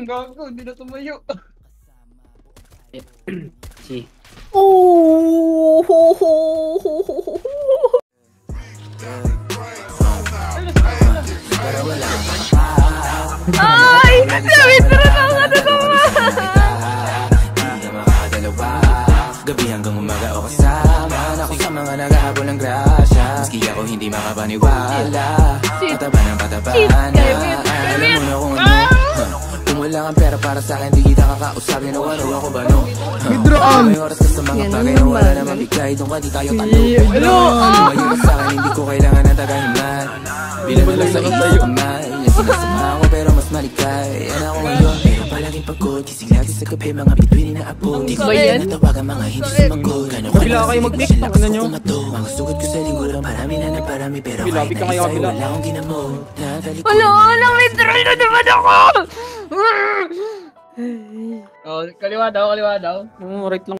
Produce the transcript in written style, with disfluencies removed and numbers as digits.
Gago, hindi na tumayo. Si. Oh, ho, ho, ho, ho, ho. Ay! Sabi ko na lang ano naman! Gabi hanggang umaga o kasama ako sa mga naghahabol ng grasya. Maski ako hindi makapaniwala, pataba ng pataba na. Alam mo na kung ano. Kung wala kang pera para sa akin, di kita kakausapin. O ano ako ba no? May oras ka sa mga bagay na wala naman bigay. Doon ka di tayo talo. Lumayo ka sa akin, hindi ko kailangan ng tagahiman. Bilang na lang sa iyong kamay. Sinasama ko pero mas maligay. Yan ako ngayon, pero palaging pagod. Gising lagi sa gabi, mga bituin na apo. Di ko kaya natawagan, mga hindi sumagot. Kabila kayo mag-tiktok na nyo. Mga sugat ko sa linguro, parami na ng parami. Pero kahit na isa, wala akong ginamot. Wala, nang-withdraw na naman ako! Oh, kaliwa daw, kaliwa daw. Right lang.